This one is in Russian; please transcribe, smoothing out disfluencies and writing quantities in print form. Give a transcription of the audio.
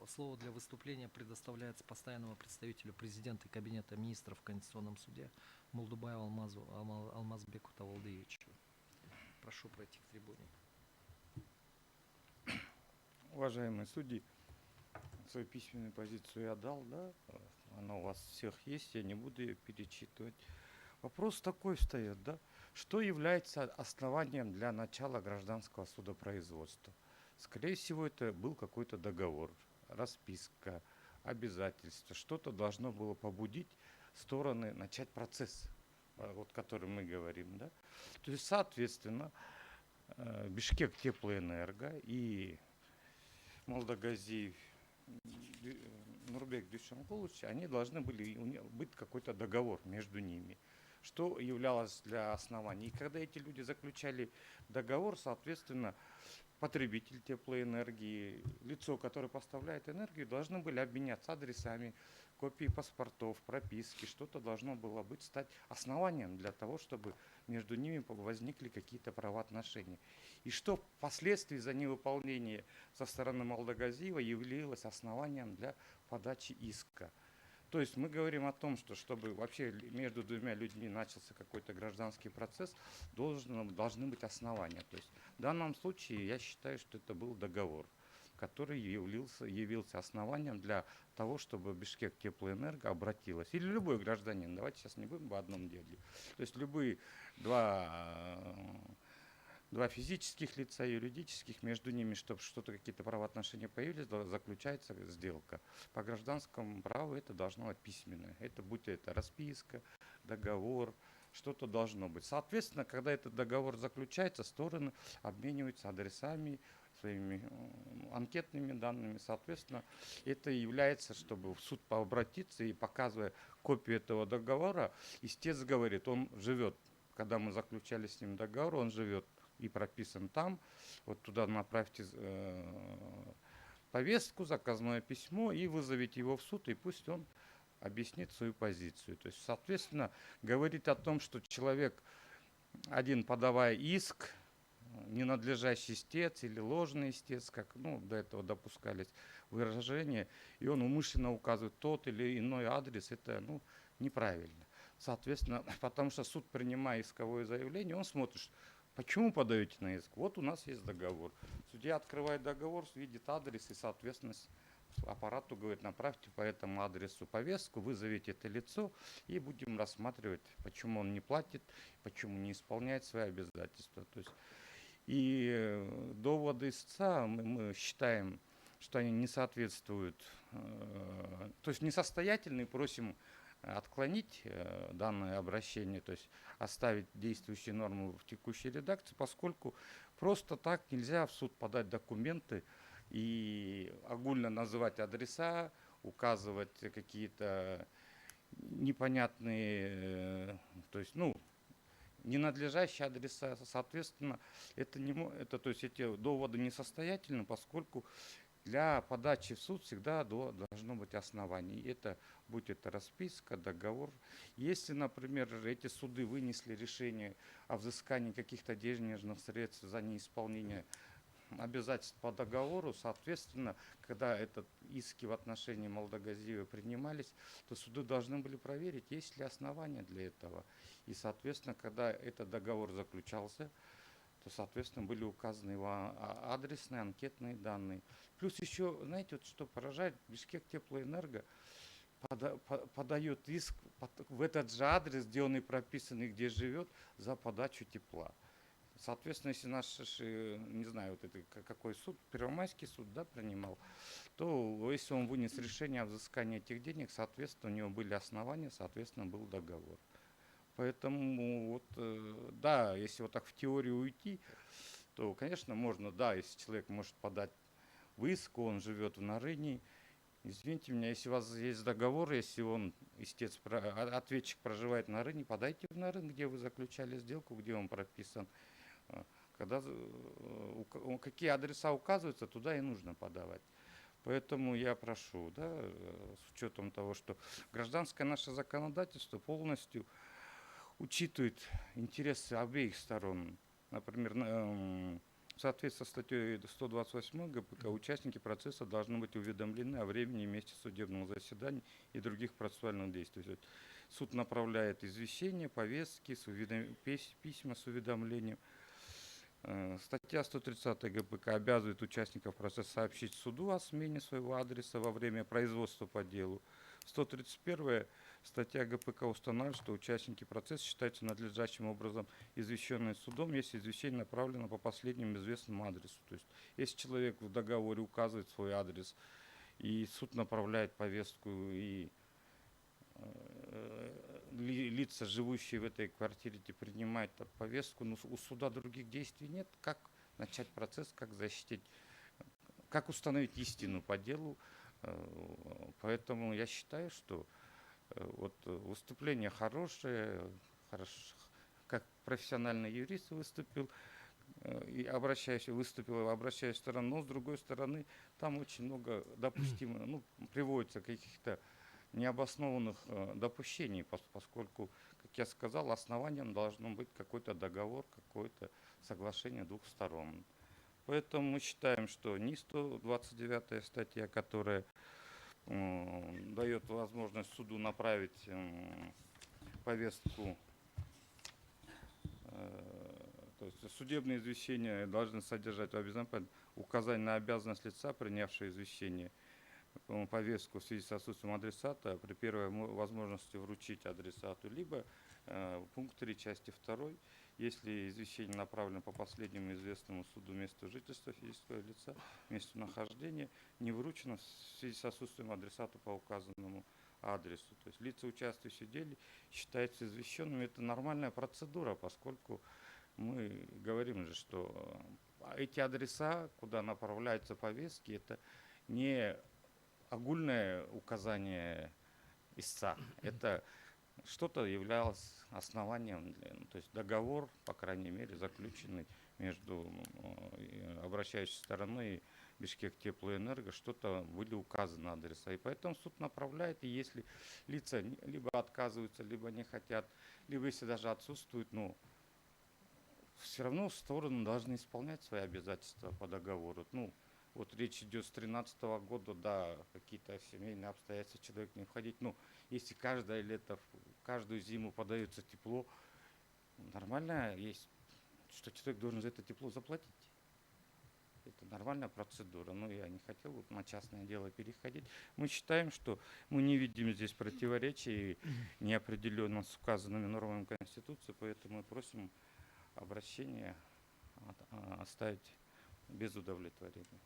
Слово для выступления предоставляется постоянному представителю президента и Кабинета министров в Конституционном суде Молдубаеву Алмазбеку Тавалдыевичу. Прошу пройти к трибуне. Уважаемые судьи, свою письменную позицию я дал, да? Она у вас всех есть, я не буду ее перечитывать. Вопрос такой встает, да? Что является основанием для начала гражданского судопроизводства? Скорее всего, это был какой-то договор, расписка, обязательства. Что-то должно было побудить стороны начать процесс, вот о котором мы говорим, да? То есть, соответственно, Бишкек Теплоэнерго и Молдогазиев, Нурбек Дюшанкулович, они должны были быть какой-то договор между ними, что являлось для основания. И когда эти люди заключали договор, соответственно, потребитель теплоэнергии, лицо, которое поставляет энергию, должны были обменяться адресами, копии паспортов, прописки, что-то должно было быть, стать основанием для того, чтобы между ними возникли какие-то правоотношения. И что впоследствии за невыполнение со стороны Молдогазиева являлось основанием для подачи иска. То есть мы говорим о том, что чтобы вообще между двумя людьми начался какой-то гражданский процесс, должны быть основания. То есть в данном случае я считаю, что это был договор, который явился основанием для того, чтобы Бишкек Теплоэнерго обратилась. Или любой гражданин, давайте сейчас не будем об одном деле. То есть любые два физических лица, юридических, между ними, чтобы что-то, какие-то правоотношения появились, заключается сделка. По гражданскому праву это должно быть письменное. Это будь это расписка, договор, что-то должно быть. Соответственно, когда этот договор заключается, стороны обмениваются адресами, своими анкетными данными. Соответственно, это является, чтобы в суд пообратиться и показывая копию этого договора, истец говорит, он живет. Когда мы заключали с ним договор, он живет и прописан там, вот туда направьте повестку, заказное письмо и вызовите его в суд, и пусть он объяснит свою позицию. То есть, соответственно, говорить о том, что человек, один подавая иск, ненадлежащий истец или ложный истец, как до этого допускались выражения, и он умышленно указывает тот или иной адрес, это неправильно. Соответственно, потому что суд, принимая исковое заявление, он смотрит, почему подаете на иск? Вот у нас есть договор. Судья открывает договор, видит адрес и, соответственно, аппарату говорит, направьте по этому адресу повестку, вызовите это лицо и будем рассматривать, почему он не платит, почему не исполняет свои обязательства. То есть, и доводы истца мы считаем, что они не соответствуют, то есть несостоятельны, просим отклонить данное обращение, то есть оставить действующие нормы в текущей редакции, поскольку просто так нельзя в суд подать документы и огульно называть адреса, указывать какие-то непонятные, то есть, ненадлежащие адреса, соответственно, то есть эти доводы несостоятельны, поскольку для подачи в суд всегда должно быть основание. Это, будь это расписка, договор. Если, например, эти суды вынесли решение о взыскании каких-то денежных средств за неисполнение обязательств по договору, соответственно, когда этот иски в отношении Молдогазиева принимались, то суды должны были проверить, есть ли основания для этого. И, соответственно, когда этот договор заключался, то, соответственно, были указаны его адресные, анкетные данные. Плюс еще, знаете, вот что поражает, Бишкек Теплоэнерго подает иск в этот же адрес, где он и прописан, и где живет, за подачу тепла. Соответственно, если наш, не знаю, вот это какой суд, Первомайский суд, да, принимал, то если он вынес решение о взыскании этих денег, соответственно, у него были основания, соответственно, был договор. Поэтому вот, да, если вот так в теорию уйти, то, конечно, можно, да, если человек может подать в иск, он живет в Нарыне, извините меня, если у вас есть договор, если он, истец, ответчик проживает на Нарыне, подайте в Нарын, где вы заключали сделку, где он прописан. Когда какие адреса указываются, туда и нужно подавать. Поэтому я прошу, да, с учетом того, что гражданское наше законодательство полностью учитывает интересы обеих сторон. Например, В соответствии со статьей 128 ГПК участники процесса должны быть уведомлены о времени и месте судебного заседания и других процессуальных действий. То есть суд направляет извещения, повестки, письма с уведомлением. Статья 130 ГПК обязывает участников процесса сообщить суду о смене своего адреса во время производства по делу. 131 статья ГПК устанавливает, что участники процесса считаются надлежащим образом извещенные судом, если извещение направлено по последнему известному адресу. То есть, если человек в договоре указывает свой адрес, и суд направляет повестку, и лица, живущие в этой квартире, принимают повестку, но у суда других действий нет. Как начать процесс, как защитить, как установить истину по делу. Поэтому я считаю, что вот выступление хорошее, как профессиональный юрист выступил, и выступил, обращаясь в сторону, но с другой стороны, там очень много допустимо, приводится каких-то необоснованных допущений, поскольку, как я сказал, основанием должно быть какой-то договор, какое-то соглашение двух сторон. Поэтому мы считаем, что ни 129 статья, которая дает возможность суду направить повестку, то есть судебные извещения должны содержать обязательно указание на обязанность лица, принявшего извещение, повестку в связи с отсутствием адресата при первой возможности вручить адресату, либо пункт 3 части 2, если извещение направлено по последнему известному суду месту жительства физического лица, месту нахождения, не вручено в связи с отсутствием адресата по указанному адресу. То есть лица, участвующие в деле, считаются извещенными. Это нормальная процедура, поскольку мы говорим же, что эти адреса, куда направляются повестки, это не огульное указание истца. Это что-то являлось основанием, то есть договор, по крайней мере, заключенный между обращающей стороной и Бишкектеплоэнерго, что-то были указаны адреса. И поэтому суд направляет, и если лица либо отказываются, либо не хотят, либо если даже отсутствуют, все равно стороны должны исполнять свои обязательства по договору. Вот речь идет с 2013 года, да, какие-то семейные обстоятельства человек не входить. Если каждое лето, каждую зиму подается тепло, нормально есть, что человек должен за это тепло заплатить. Это нормальная процедура. Но я не хотел на частное дело переходить. Мы считаем, что мы не видим здесь противоречий неопределенно с указанными нормами Конституции, поэтому мы просим обращение оставить без удовлетворения.